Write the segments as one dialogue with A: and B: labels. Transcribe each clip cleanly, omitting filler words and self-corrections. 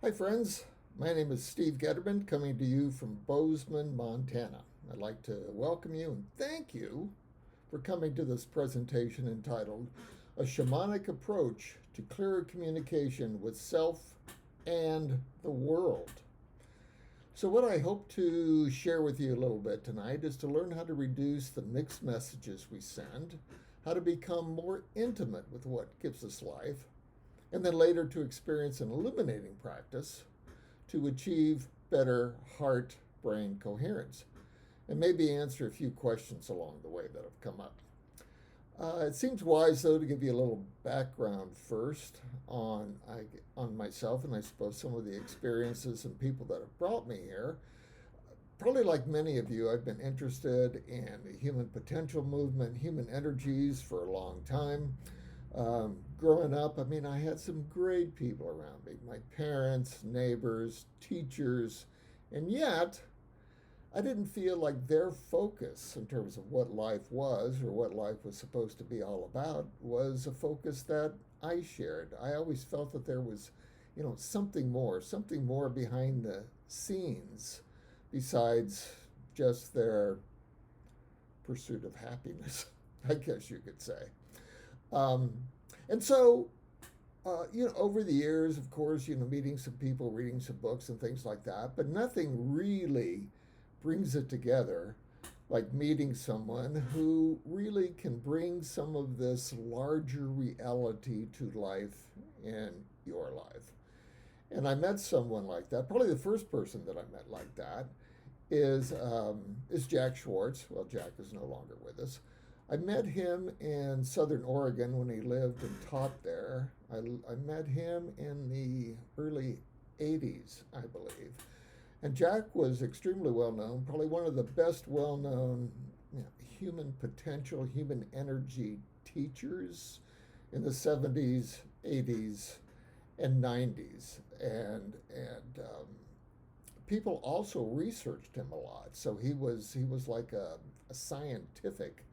A: Hi, friends. My name is Steve Getterman, coming to you from Bozeman, Montana. I'd like to welcome you and thank you for coming to this presentation entitled A Shamanic Approach to Clearer Communication with Self and the World. So, what I hope to share with you a little bit tonight is to learn how to reduce the mixed messages we send, how to become more intimate with what gives us life, and then later to experience an illuminating practice to achieve better heart brain coherence, and maybe answer a few questions along the way that have come up. It seems wise, though, to give you a little background first on myself and I suppose some of the experiences and people that have brought me here. Probably like many of you, I've been interested in the human potential movement, human energies for a long time. Growing up, I had some great people around me, my parents, neighbors, teachers, and yet I didn't feel like their focus in terms of what life was or what life was supposed to be all about was a focus that I shared. I always felt that there was, something more behind the scenes besides just their pursuit of happiness, I guess you could say. Um, and so, over the years, of course, meeting some people, reading some books and things like that, but nothing really brings it together like meeting someone who really can bring some of this larger reality to life in your life. And I met someone like that. Probably the first person that I met like that is Jack Schwartz. Well, Jack is no longer with us. I met him in Southern Oregon when he lived and taught there. I met him in the early 80s, I believe. And Jack was extremely well known, probably one of the best well known human potential, human energy teachers in the 70s, 80s, and 90s. And people also researched him a lot. So he was like a scientific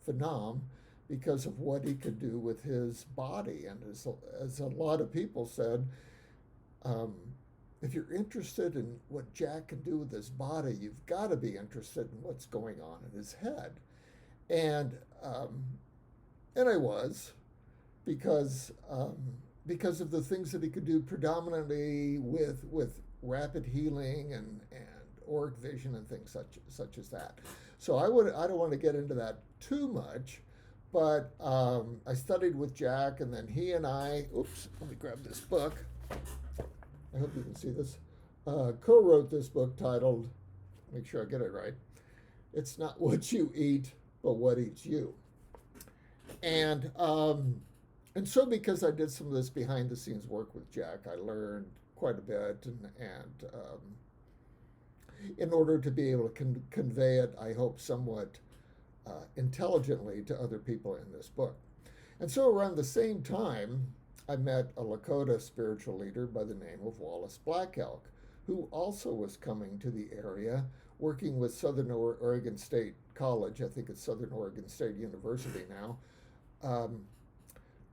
A: phenom because of what he could do with his body. And as a lot of people said, if you're interested in what Jack can do with his body, you've got to be interested in what's going on in his head. And I was because of the things that he could do predominantly with rapid healing and auric vision and things such as that. So I don't want to get into that too much, but I studied with Jack, and then he and I, let me grab this book. I hope you can see this. Co-wrote this book titled, make sure I get it right, It's Not What You Eat, but What Eats You. And so because I did some of this behind the scenes work with Jack, I learned quite a bit, and in order to be able to convey it, I hope somewhat intelligently to other people in this book. And so around the same time, I met a Lakota spiritual leader by the name of Wallace Black Elk, who also was coming to the area, working with Southern Oregon State College, I think it's Southern Oregon State University now,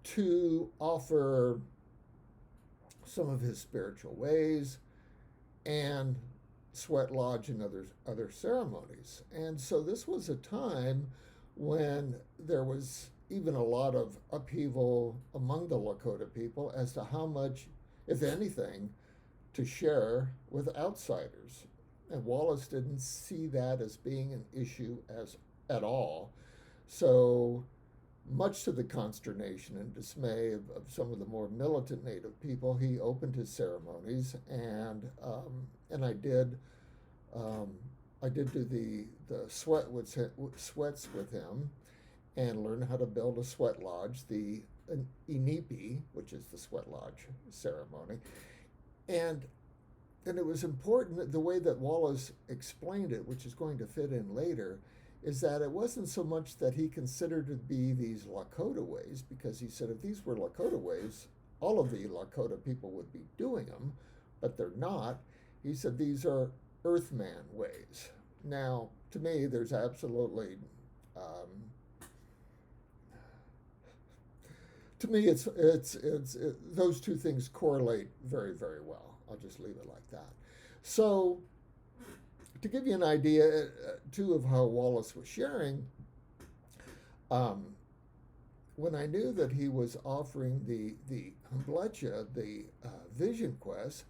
A: to offer some of his spiritual ways and sweat lodge and other ceremonies. And so this was a time when there was even a lot of upheaval among the Lakota people as to how much, if anything, to share with outsiders. And Wallace didn't see that as being an issue at all. So much to the consternation and dismay of some of the more militant Native people, he opened his ceremonies, and I did do the sweats with him, and learn how to build a sweat lodge, the inipi, which is the sweat lodge ceremony. And it was important, the way that Wallace explained it, which is going to fit in later, is that it wasn't so much that he considered to be these Lakota ways, because he said if these were Lakota ways, all of the Lakota people would be doing them, but they're not. He said these are Earthman ways. Now, to me, there's absolutely to me, it's those two things correlate very, very well. I'll just leave it like that. So, to give you an idea, too, of how Wallace was sharing, when I knew that he was offering the Humblecha, the Vision Quest,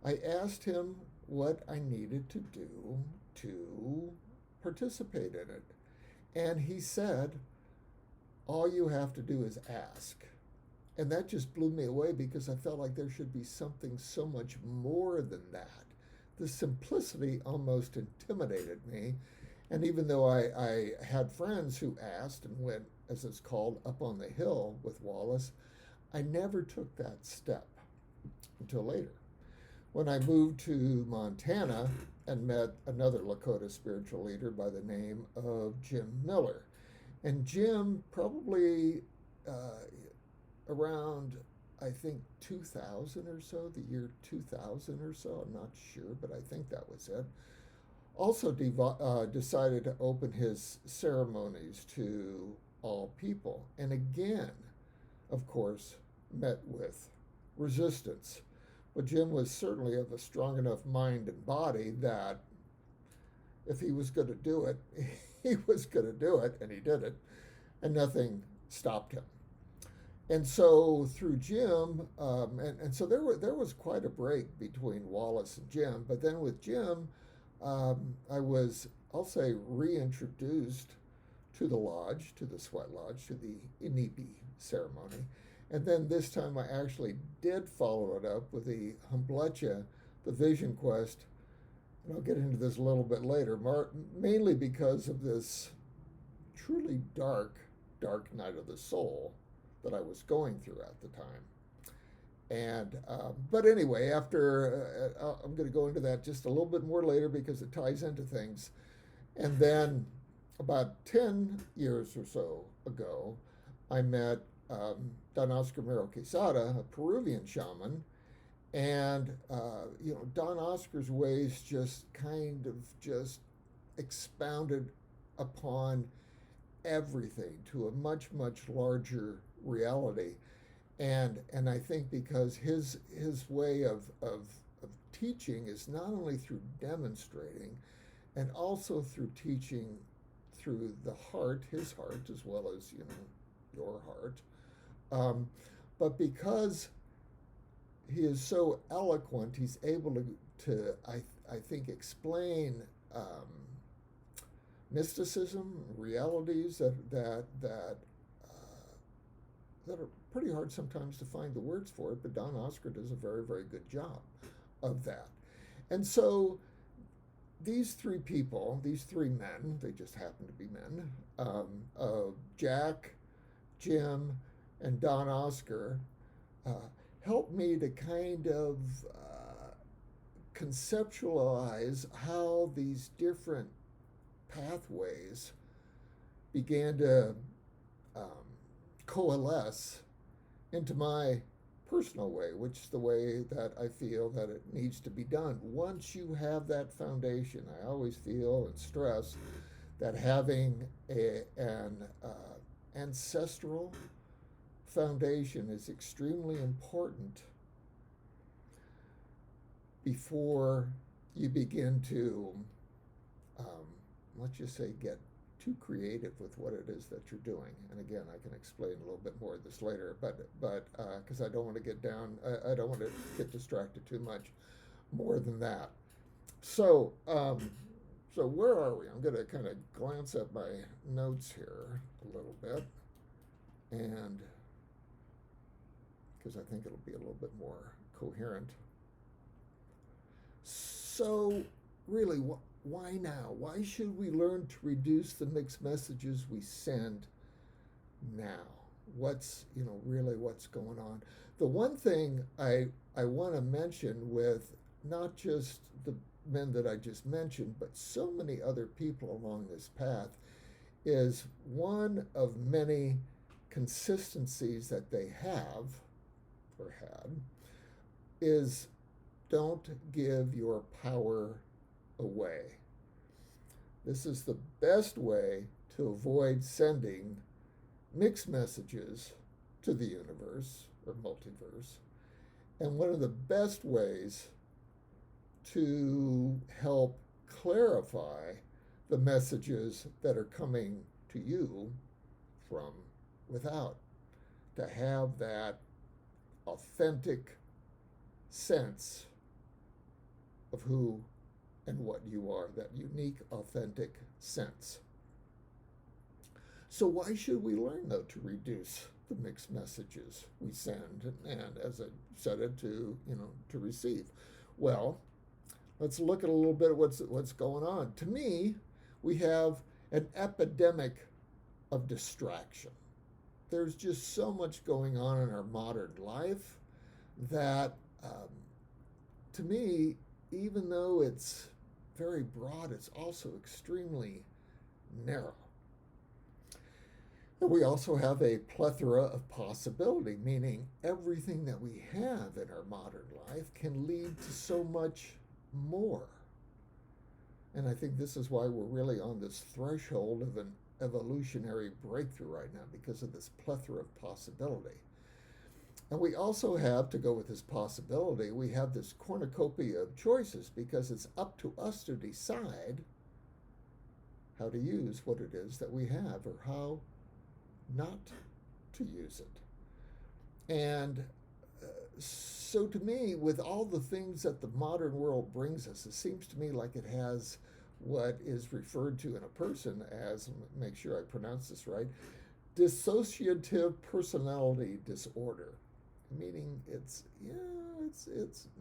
A: I asked him what I needed to do to participate in it. And he said, all you have to do is ask. And that just blew me away because I felt like there should be something so much more than that. The simplicity almost intimidated me. And even though I had friends who asked and went, as it's called, up on the hill with Wallace, I never took that step until later. When I moved to Montana and met another Lakota spiritual leader by the name of Jim Miller. And Jim, probably around, I think, 2000 or so, the year 2000 or so, I'm not sure, but I think that was it, also decided to open his ceremonies to all people. And again, of course, met with resistance. But Jim was certainly of a strong enough mind and body that if he was going to do it, he was going to do it, and he did it, and nothing stopped him. And so through Jim, and so there was quite a break between Wallace and Jim. But then with Jim, I was, I'll say, reintroduced to the lodge, to the Sweat Lodge, to the Inipi ceremony. And then this time I actually did follow it up with the Humblecha, the Vision Quest. And I'll get into this a little bit later, mainly because of this truly dark night of the soul that I was going through at the time. And but anyway, after I'm going to go into that just a little bit more later because it ties into things. And then about 10 years or so ago, I met Don Oscar Mero Quesada, a Peruvian shaman. And, Don Oscar's ways just kind of just expounded upon everything to a much, much larger reality. And I think because his way of teaching is not only through demonstrating and also through teaching through the heart, his heart, as well as, your heart, but because he is so eloquent, he's able to I think, explain mysticism, realities that are pretty hard sometimes to find the words for it, but Don Oscar does a very, very good job of that. And so these three people, these three men, they just happen to be men, Jack, Jim, and Don Oscar, helped me to kind of conceptualize how these different pathways began to coalesce into my personal way, which is the way that I feel that it needs to be done. Once you have that foundation, I always feel and stress that having an ancestral foundation is extremely important before you begin to, let's just say, get too creative with what it is that you're doing. And again, I can explain a little bit more of this later, but because I don't want to get down, I don't want to get distracted too much more than that. So, so where are we? I'm going to kind of glance at my notes here a little bit, and because I think it'll be a little bit more coherent. So, really, why now? Why should we learn to reduce the mixed messages we send now? What's, really what's going on? The one thing I want to mention with not just the men that I just mentioned, but so many other people along this path, is one of many consistencies that they have or had is don't give your power away. This is the best way to avoid sending mixed messages to the universe or multiverse And one of the best ways to help clarify the messages that are coming to you from without, to have that authentic sense of who and what you are, that unique, authentic sense. So why should we learn, though, to reduce the mixed messages we send and as I said it, to receive? Well, let's look at a little bit of what's going on. To me, we have an epidemic of distraction. There's just so much going on in our modern life that, to me, even though it's very broad, it's also extremely narrow. And we also have a plethora of possibility, meaning everything that we have in our modern life can lead to so much more. And I think this is why we're really on this threshold of an evolutionary breakthrough right now, because of this plethora of possibility. And we also have, to go with this possibility, we have this cornucopia of choices, because it's up to us to decide how to use what it is that we have, or how not to use it. And so to me, with all the things that the modern world brings us, it seems to me like it has what is referred to in a person as, make sure I pronounce this right, dissociative personality disorder. Meaning it's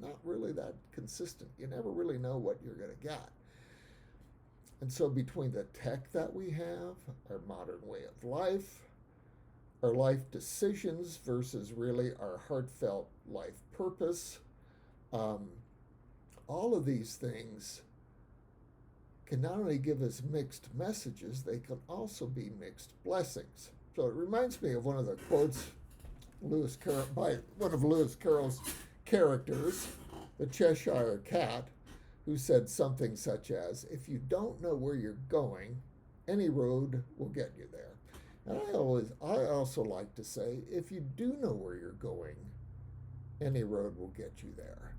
A: not really that consistent. You never really know what you're going to get. And so between the tech that we have, our modern way of life, our life decisions versus really our heartfelt life purpose, all of these things can not only give us mixed messages, they can also be mixed blessings. So it reminds me of one of the quotes by one of Lewis Carroll's characters, the Cheshire Cat, who said something such as, "If you don't know where you're going, any road will get you there." And I also like to say, if you do know where you're going, any road will get you there,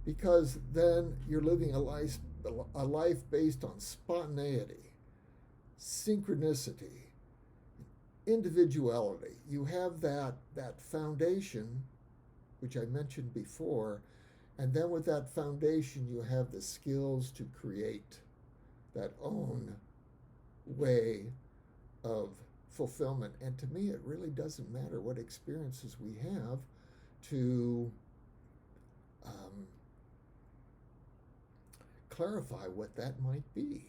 A: because then you're living a life based on spontaneity, synchronicity, individuality. You have that foundation, which I mentioned before, and then with that foundation you have the skills to create that own way of fulfillment. And to me, it really doesn't matter what experiences we have to clarify what that might be.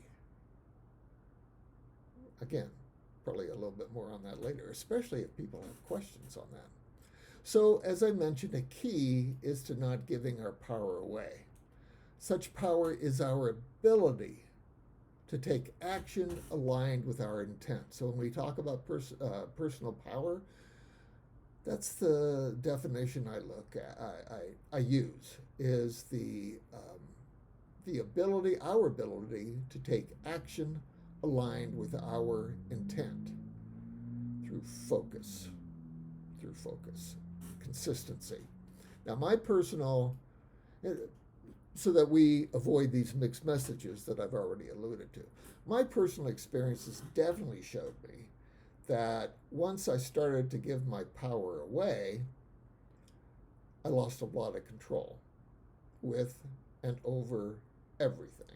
A: Again, probably a little bit more on that later, especially if people have questions on that. So, as I mentioned, a key is to not giving our power away. Such power is our ability to take action aligned with our intent. So when we talk about personal power, that's the definition I look at. I use is the ability, our ability to take action aligned with our intent through focus, consistency. Now, my personal, so that we avoid these mixed messages that I've already alluded to, my personal experiences definitely showed me that once I started to give my power away, I lost a lot of control with and over everything.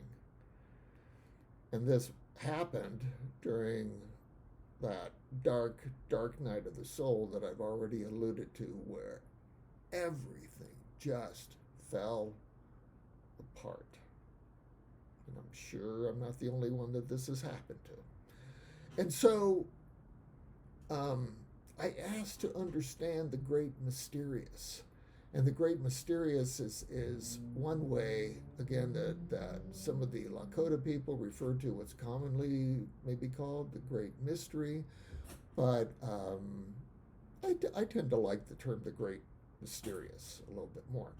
A: And this happened during that dark night of the soul that I've already alluded to, where everything just fell apart. And I'm sure I'm not the only one that this has happened to. And so I asked to understand the great mysterious. And the great mysterious is one way, again, that some of the Lakota people refer to what's commonly maybe called the great mystery. But I tend to like the term the great mysterious a little bit more.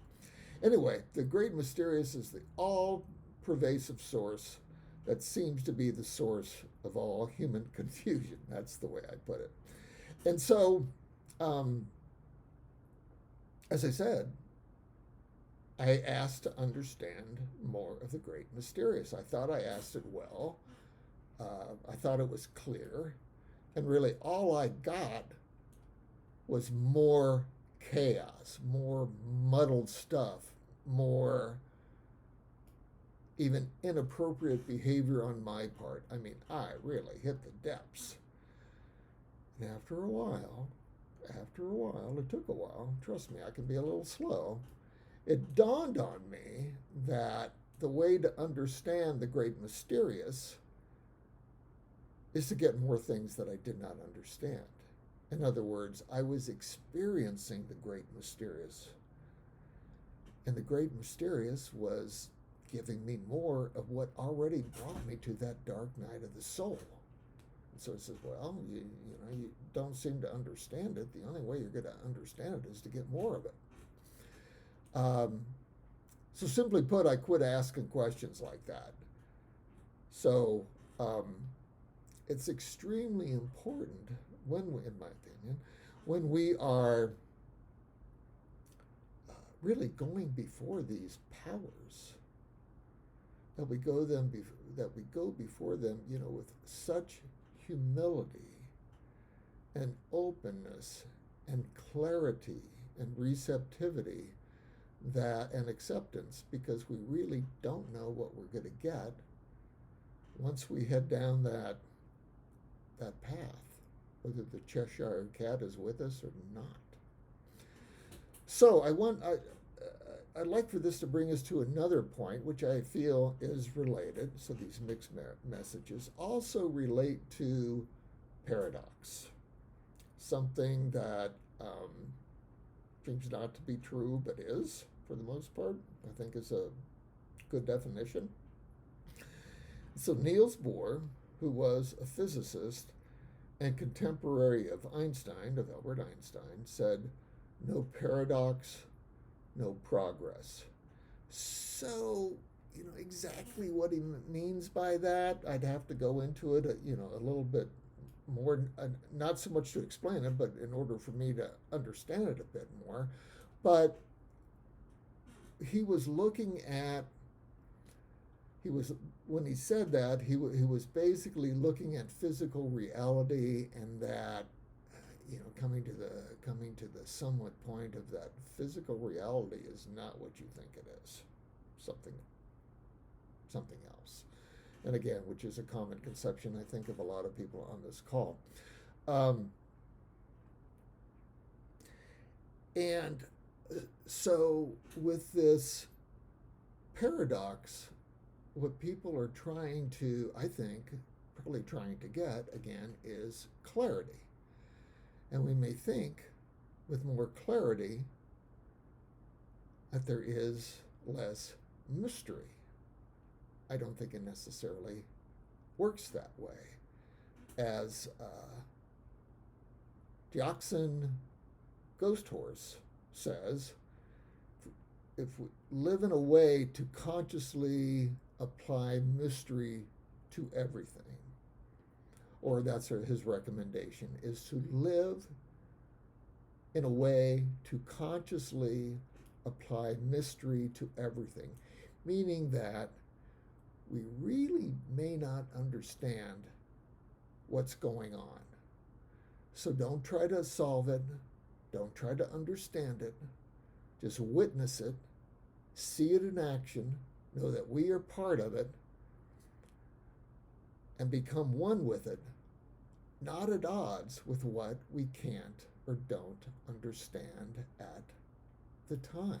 A: Anyway, the great mysterious is the all-pervasive source that seems to be the source of all human confusion. That's the way I put it. And so, as I said, I asked to understand more of the great mysterious. I thought I asked it well. I thought it was clear. And really, all I got was more chaos, more muddled stuff, more even inappropriate behavior on my part. I mean, I really hit the depths. And after a while, it took a while, trust me, I can be a little slow, it dawned on me that the way to understand the great mysterious is to get more things that I did not understand. In other words, I was experiencing the great mysterious. And the great mysterious was giving me more of what already brought me to that dark night of the soul. And so it says, well, you don't seem to understand it. The only way you're going to understand it is to get more of it. So simply put, I quit asking questions like that. So it's extremely important when we, in my opinion, when we are really going before these powers, that we go before them, with such humility and openness and clarity and receptivity and acceptance, because we really don't know what we're going to get once we head down that path, whether the Cheshire Cat is with us or not. So I'd like for this to bring us to another point, which I feel is related. So these mixed messages also relate to paradox, something that seems not to be true, but is, for the most part. I think is a good definition. So Niels Bohr, who was a physicist and contemporary of Einstein, of Albert Einstein, said, "No paradox, no progress." So, exactly what he means by that, I'd have to go into it, a little bit more, not so much to explain it, but in order for me to understand it a bit more. But when he said that, he was basically looking at physical reality, and that, coming to the somewhat point of that physical reality is not what you think it is, something else. And again, which is a common conception, I think, of a lot of people on this call. And so with this paradox, what people are trying to, I think, probably trying to get, again, is clarity. And we may think with more clarity that there is less mystery. I don't think it necessarily works that way. As Dioxin Ghost Horse says, if we live in a way to consciously apply mystery to everything, or that's his recommendation, is to live in a way to consciously apply mystery to everything, meaning that we really may not understand what's going on. So don't try to solve it. Don't try to understand it. Just witness it. See it in action. Know that we are part of it. And become one with it. Not at odds with what we can't or don't understand at the time.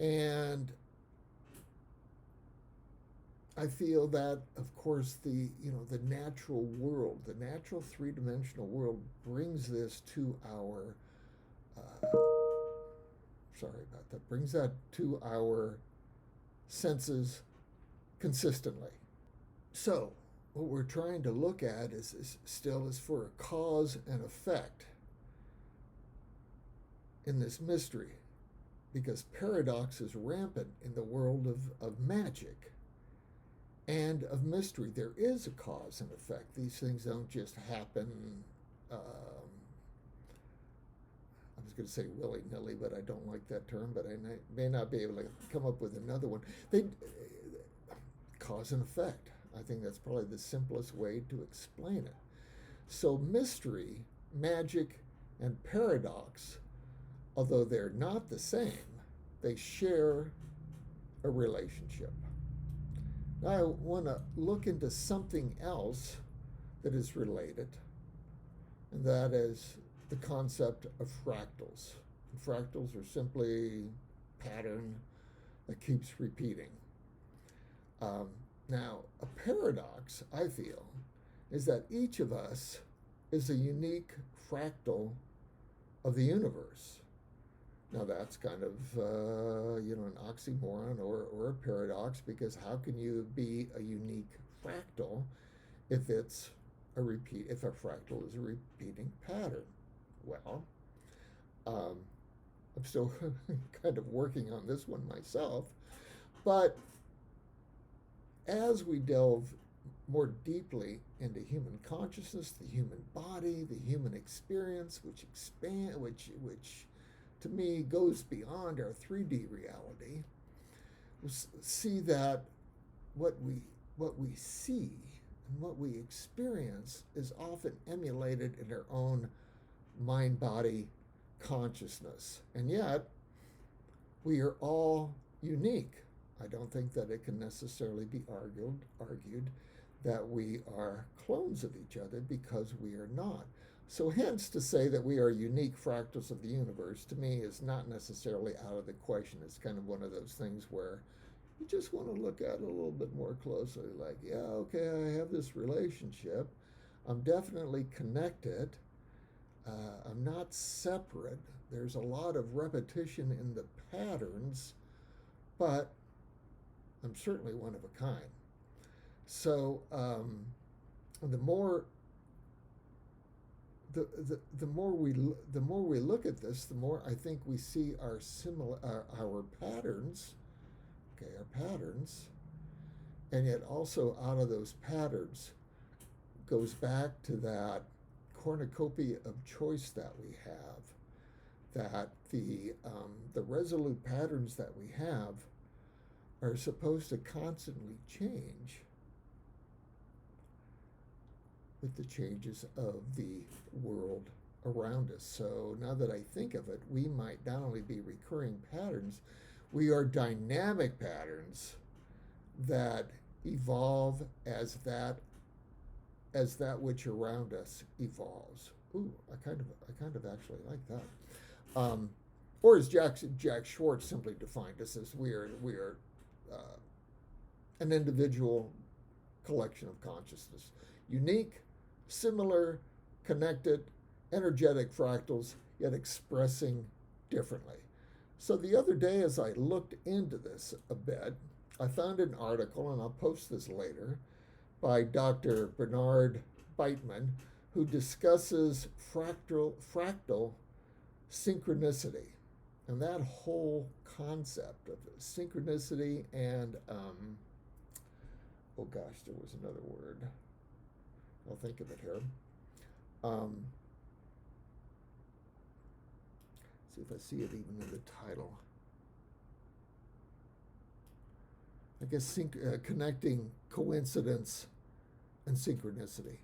A: And I feel that, of course, the natural world, the natural three-dimensional world, brings this to our, brings that to our senses consistently. So, what we're trying to look at is for a cause and effect in this mystery, because paradox is rampant in the world of magic and of mystery. There is a cause and effect. These things don't just happen. I was going to say willy-nilly, but I don't like that term, but I may not be able to come up with another one. They cause and effect. I think that's probably the simplest way to explain it. So mystery, magic, and paradox, although they're not the same, they share a relationship. Now I want to look into something else that is related, and that is the concept of fractals. And fractals are simply pattern that keeps repeating. Now, a paradox, I feel, is that each of us is a unique fractal of the universe. Now, that's kind of an oxymoron or a paradox, because how can you be a unique fractal if it's if a fractal is a repeating pattern? Well, I'm still kind of working on this one myself, but as we delve more deeply into human consciousness, the human body, the human experience, which to me goes beyond our 3D reality, we'll see that what we see and what we experience is often emulated in our own mind-body consciousness. And yet, we are all unique. I don't think that it can necessarily be argued that we are clones of each other, because we are not. So hence, to say that we are unique fractals of the universe, to me, is not necessarily out of the question. It's kind of one of those things where you just want to look at it a little bit more closely, like, yeah, okay, I have this relationship. I'm definitely connected. I'm not separate. There's a lot of repetition in the patterns, but I'm certainly one of a kind. So the more we look at this, the more I think we see our patterns, and yet also out of those patterns goes back to that cornucopia of choice that we have, that the resolute patterns that we have are supposed to constantly change with the changes of the world around us. So now that I think of it, we might not only be recurring patterns, we are dynamic patterns that evolve as that which around us evolves. Ooh, I kind of actually like that. Or as Jack Schwartz simply defined us as, we are an individual collection of consciousness, unique, similar, connected, energetic fractals, yet expressing differently. So the other day, as I looked into this a bit, I found an article, and I'll post this later, by Dr. Bernard Beitman, who discusses fractal synchronicity. And that whole concept of synchronicity and, oh gosh, there was another word. I'll think of it here. See if I see it even in the title. I guess connecting coincidence and synchronicity.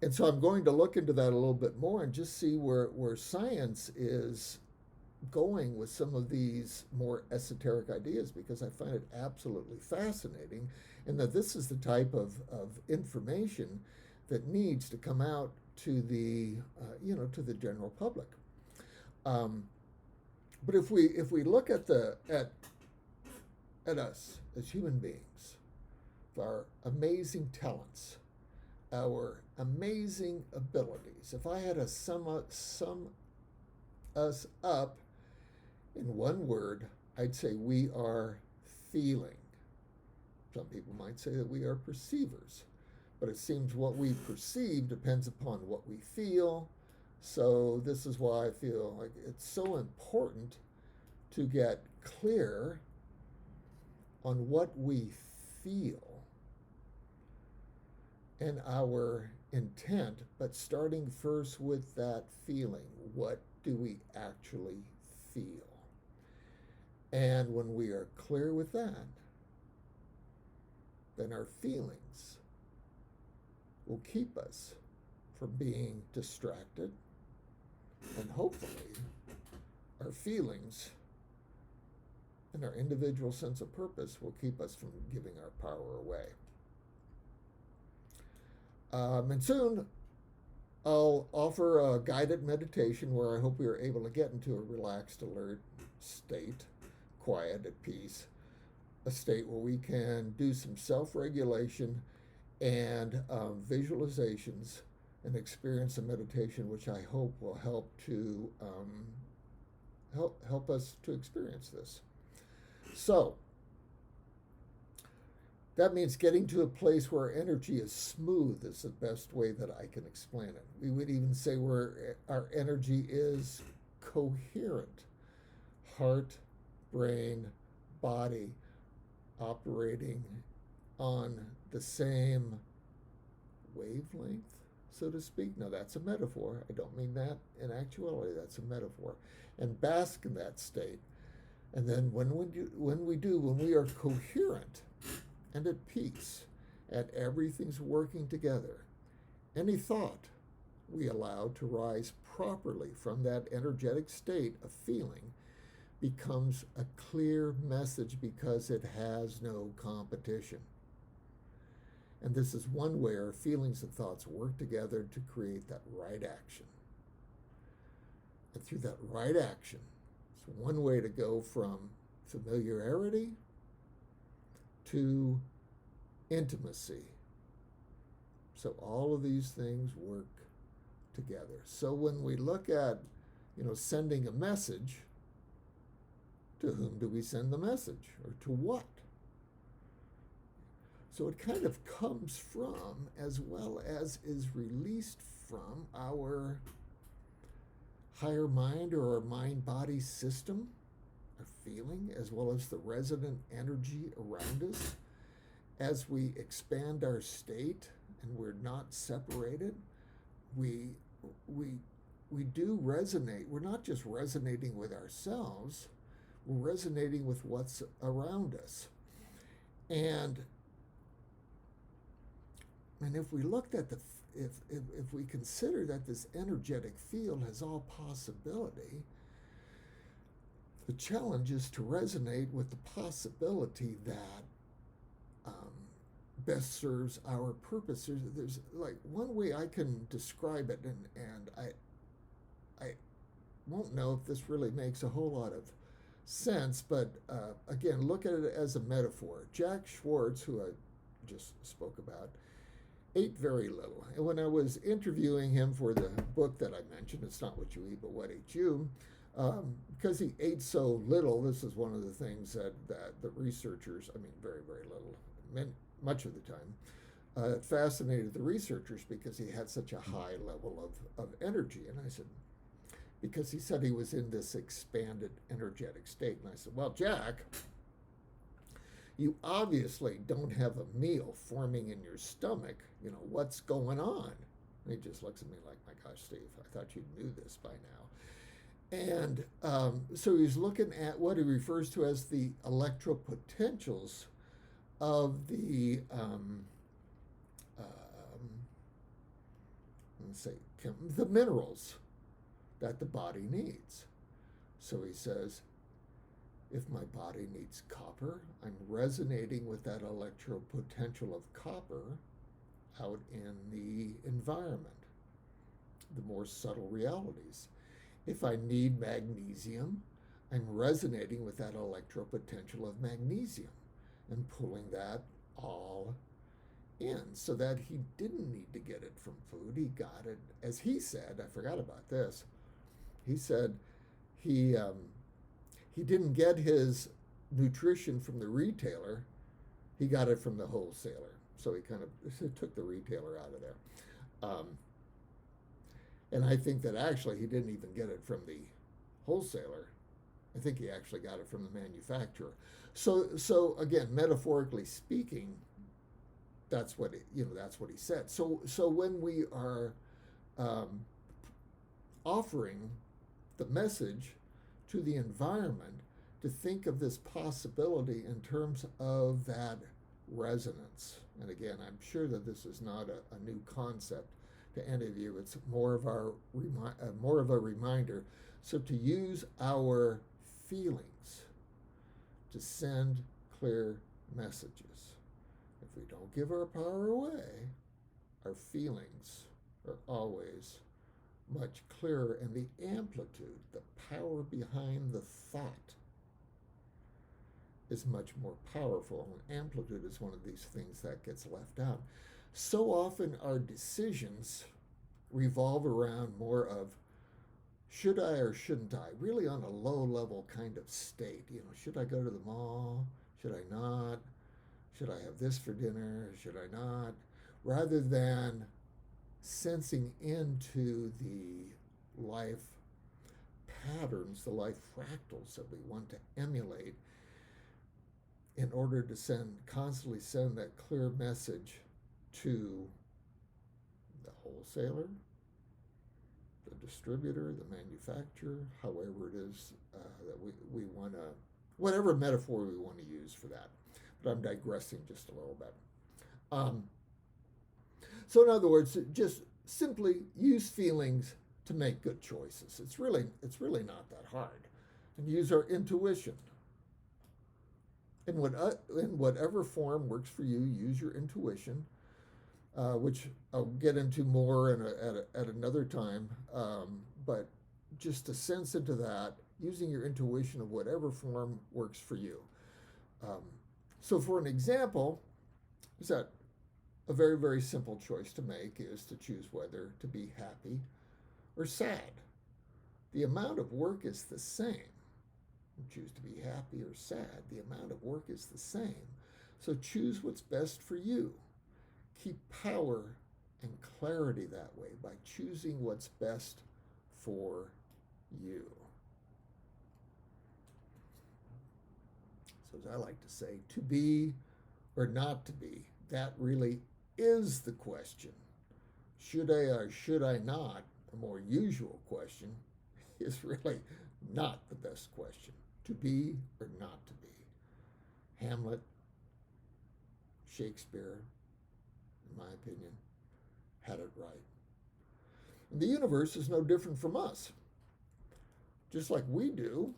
A: And so I'm going to look into that a little bit more and just see where science is going with some of these more esoteric ideas, because I find it absolutely fascinating, and that this is the type of information that needs to come out to the to the general public. But if we look at us as human beings, our amazing talents, our amazing abilities, if I had to sum us up in one word, I'd say we are feeling. Some people might say that we are perceivers, but it seems what we perceive depends upon what we feel. So this is why I feel like it's so important to get clear on what we feel and our intent, but starting first with that feeling. What do we actually feel? And when we are clear with that, then our feelings will keep us from being distracted, and hopefully our feelings and our individual sense of purpose will keep us from giving our power away. And soon I'll offer a guided meditation where I hope we are able to get into a relaxed, alert state, quiet, at peace, a state where we can do some self-regulation and visualizations and experience a meditation, which I hope will help to help us to experience this. So that means getting to a place where our energy is smooth is the best way that I can explain it. We would even say where our energy is coherent. Heart, brain, body operating on the same wavelength, so to speak. Now that's a metaphor. I don't mean that in actuality. That's a metaphor. And bask in that state. And then when we are coherent and at peace, and everything's working together, any thought we allow to rise properly from that energetic state of feeling becomes a clear message because it has no competition. And this is one way our feelings and thoughts work together to create that right action. And through that right action, it's one way to go from familiarity to intimacy. So all of these things work together. So when we look at, sending a message, to whom do we send the message, or to what? So it kind of comes from, as well as is released from, our higher mind or our mind-body system, our feeling, as well as the resonant energy around us. As we expand our state and we're not separated, we do resonate. We're not just resonating with ourselves, we're resonating with what's around us. And if we looked at if we consider that this energetic field has all possibility, the challenge is to resonate with the possibility that best serves our purpose. There's like one way I can describe it, and I won't know if this really makes a whole lot of sense, but again, look at it as a metaphor. Jack Schwartz, who I just spoke about, ate very little. And when I was interviewing him for the book that I mentioned, It's Not What You Eat, But What Ate You, because he ate so little, this is one of the things that the researchers, very, very little, much of the time, it fascinated the researchers because he had such a high level of energy. And I said, because he said he was in this expanded energetic state. And I said, well, Jack, you obviously don't have a meal forming in your stomach. What's going on? And he just looks at me like, my gosh, Steve, I thought you knew this by now. And so he's looking at what he refers to as the electropotentials of the, the minerals that the body needs. So he says, if my body needs copper, I'm resonating with that electropotential of copper out in the environment, the more subtle realities. If I need magnesium, I'm resonating with that electropotential of magnesium and pulling that all in, so that he didn't need to get it from food. He got it, as he said, I forgot about this, he said he didn't get his nutrition from the retailer, he got it from the wholesaler. So he kind of took the retailer out of there. And I think that actually he didn't even get it from the wholesaler. I think he actually got it from the manufacturer. So again, metaphorically speaking, that's what that's what he said. So when we are offering the message to the environment to think of this possibility in terms of that resonance. And again, I'm sure that this is not a new concept to any of you. It's more of a reminder. So to use our feelings to send clear messages. If we don't give our power away, our feelings are always much clearer, and the amplitude, the power behind the thought, is much more powerful. And amplitude is one of these things that gets left out. So often our decisions revolve around more of should I or shouldn't I, really on a low level kind of state. Should I go to the mall? Should I not? Should I have this for dinner? Should I not? Rather than sensing into the life patterns, the life fractals that we want to emulate in order to constantly send that clear message to the wholesaler, the distributor, the manufacturer, however it is that we want to, whatever metaphor we want to use for that. But I'm digressing just a little bit. So in other words, just simply use feelings to make good choices. It's really not that hard. And use our intuition. In whatever form works for you, use your intuition, which I'll get into more at another time. But just to sense into that, using your intuition of whatever form works for you. So for an example, is that a very, very simple choice to make is to choose whether to be happy or sad. The amount of work is the same. You choose to be happy or sad, the amount of work is the same. So choose what's best for you. Keep power and clarity that way by choosing what's best for you. So as I like to say, to be or not to be, that really is the question. Should I or should I not, a more usual question, is really not the best question. To be or not to be. Hamlet, Shakespeare, in my opinion, had it right. And the universe is no different from us. Just like we do,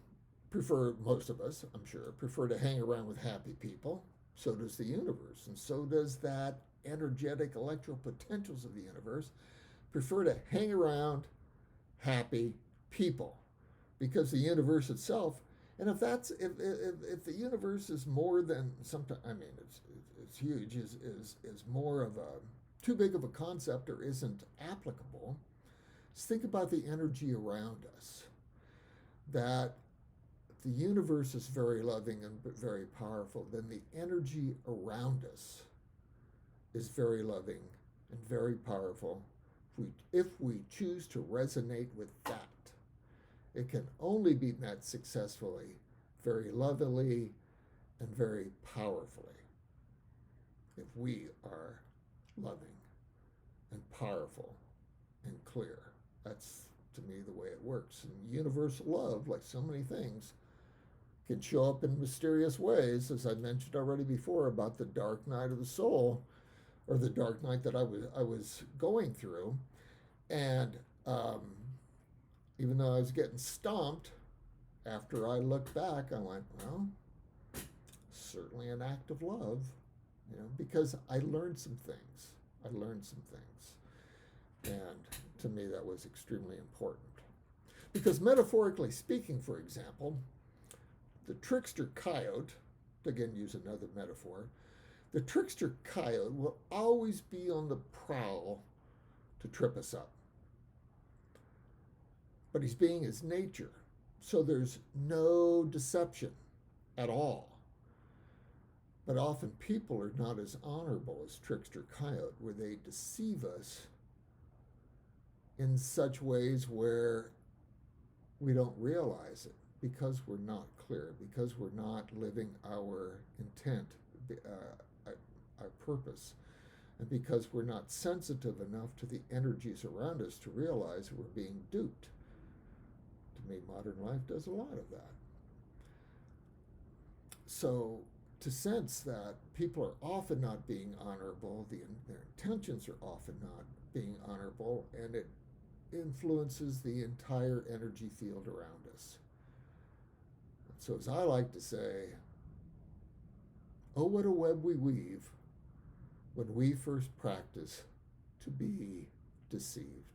A: most of us, I'm sure, prefer to hang around with happy people. So does the universe, and so does that energetic electro potentials of the universe prefer to hang around happy people, because the universe itself, and if the universe is more than sometimes, I mean, it's huge, is more of a too big of a concept or isn't applicable. Just think about the energy around us. That the universe is very loving and very powerful, then the energy around us is very loving and very powerful. If we choose to resonate with that, it can only be met successfully, very lovingly, and very powerfully if we are loving and powerful and clear. That's, to me, the way it works. And universal love, like so many things, can show up in mysterious ways, as I mentioned already before about the dark night of the soul, or the dark night that I was going through. And even though I was getting stomped, after I looked back, I went, well, certainly an act of love, because I learned some things. And to me, that was extremely important. Because metaphorically speaking, for example, the trickster coyote, to again use another metaphor, the trickster coyote will always be on the prowl to trip us up. But he's being his nature. So there's no deception at all. But often people are not as honorable as trickster coyote, where they deceive us in such ways where we don't realize it, because we're not clear, because we're not living our intent, our purpose, and because we're not sensitive enough to the energies around us to realize we're being duped, to to me, modern life does a lot of that. So to sense that people are often not being honorable, their intentions are often not being honorable, and it influences the entire energy field around us. So, as I like to say, oh, what a web we weave when we first practice to be deceived.